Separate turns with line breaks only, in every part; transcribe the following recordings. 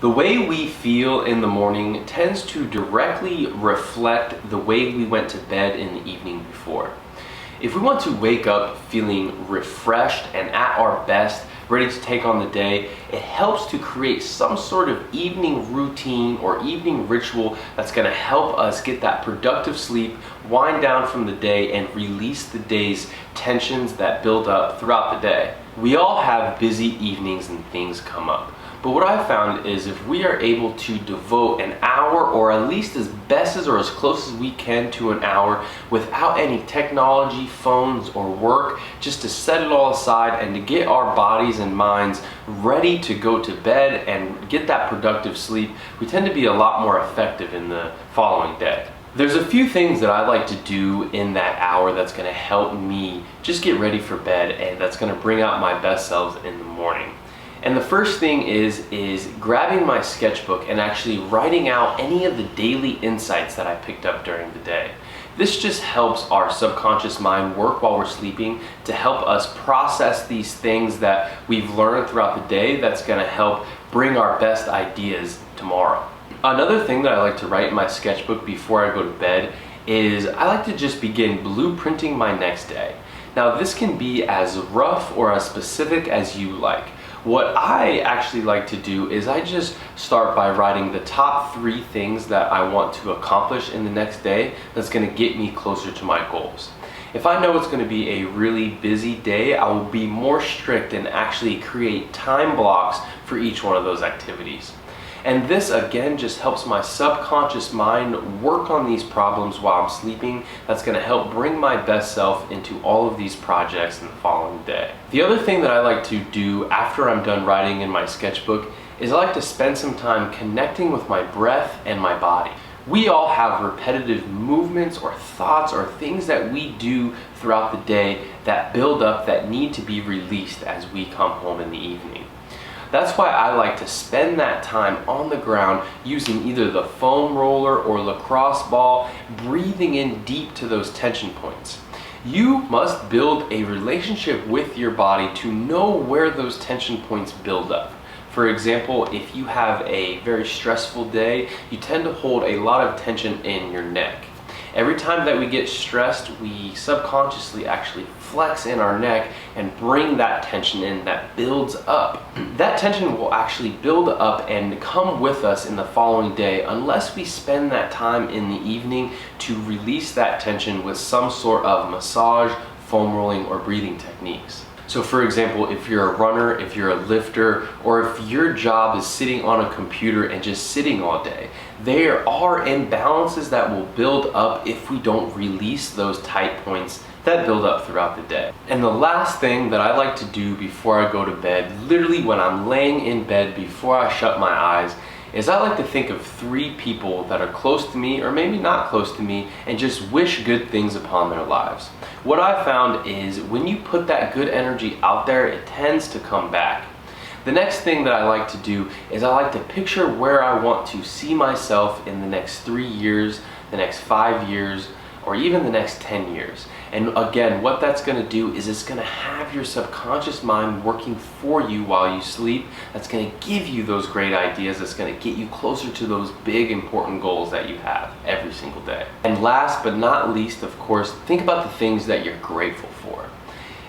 The way we feel in the morning tends to directly reflect the way we went to bed in the evening before. If we want to wake up feeling refreshed and at our best, ready to take on the day, it helps to create some sort of evening routine or evening ritual that's going to help us get that productive sleep, wind down from the day, and release the day's tensions that build up throughout the day. We all have busy evenings and things come up. But what I found is if we are able to devote an hour, or at least as best as or as close as we can to an hour, without any technology, phones, or work, just to set it all aside and to get our bodies and minds ready to go to bed and get that productive sleep, we tend to be a lot more effective in the following day. There's a few things that I like to do in that hour that's going to help me just get ready for bed, and that's going to bring out my best selves in the morning. And the first thing is grabbing my sketchbook and actually writing out any of the daily insights that I picked up during the day. This just helps our subconscious mind work while we're sleeping to help us process these things that we've learned throughout the day that's going to help bring our best ideas tomorrow. Another thing that I like to write in my sketchbook before I go to bed is I like to just begin blueprinting my next day. Now this can be as rough or as specific as you like. What I actually like to do is I just start by writing the top 3 things that I want to accomplish in the next day that's going to get me closer to my goals. If I know it's going to be a really busy day, I will be more strict and actually create time blocks for each one of those activities. And this again just helps my subconscious mind work on these problems while I'm sleeping. That's going to help bring my best self into all of these projects in the following day. The other thing that I like to do after I'm done writing in my sketchbook is I like to spend some time connecting with my breath and my body. We all have repetitive movements or thoughts or things that we do throughout the day that build up, that need to be released as we come home in the evening. That's why I like to spend that time on the ground using either the foam roller or lacrosse ball, breathing in deep to those tension points. You must build a relationship with your body to know where those tension points build up. For example, if you have a very stressful day, you tend to hold a lot of tension in your neck. Every time that we get stressed, we subconsciously actually flex in our neck and bring that tension in that builds up. That tension will actually build up and come with us in the following day unless we spend that time in the evening to release that tension with some sort of massage, foam rolling, or breathing techniques. So for example, if you're a runner, if you're a lifter, or if your job is sitting on a computer and just sitting all day, there are imbalances that will build up if we don't release those tight points that build up throughout the day. And the last thing that I like to do before I go to bed, literally when I'm laying in bed before I shut my eyes, is I like to think of 3 people that are close to me or maybe not close to me and just wish good things upon their lives. What I found is when you put that good energy out there, it tends to come back. The next thing that I like to do is I like to picture where I want to see myself in the next 3 years, the next 5 years, or even the next 10 years. And again, what that's going to do is it's going to have your subconscious mind working for you while you sleep. That's going to give you those great ideas. That's going to get you closer to those big important goals that you have every single day. And last but not least, of course, think about the things that you're grateful for.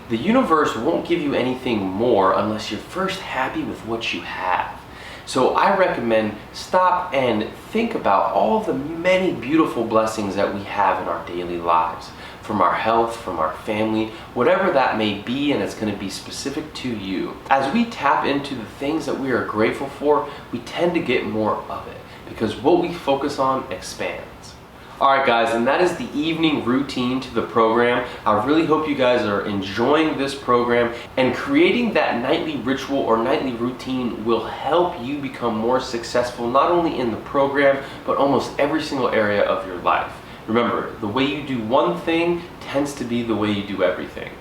The universe won't give you anything more unless you're first happy with what you have. So I recommend stop and think about all the many beautiful blessings that we have in our daily lives. From our health, from our family, whatever that may be, and it's going to be specific to you. As we tap into the things that we are grateful for, we tend to get more of it because what we focus on expands. Alright guys, and that is the evening routine to the program. I really hope you guys are enjoying this program, and creating that nightly ritual or nightly routine will help you become more successful not only in the program, but almost every single area of your life. Remember, the way you do one thing tends to be the way you do everything.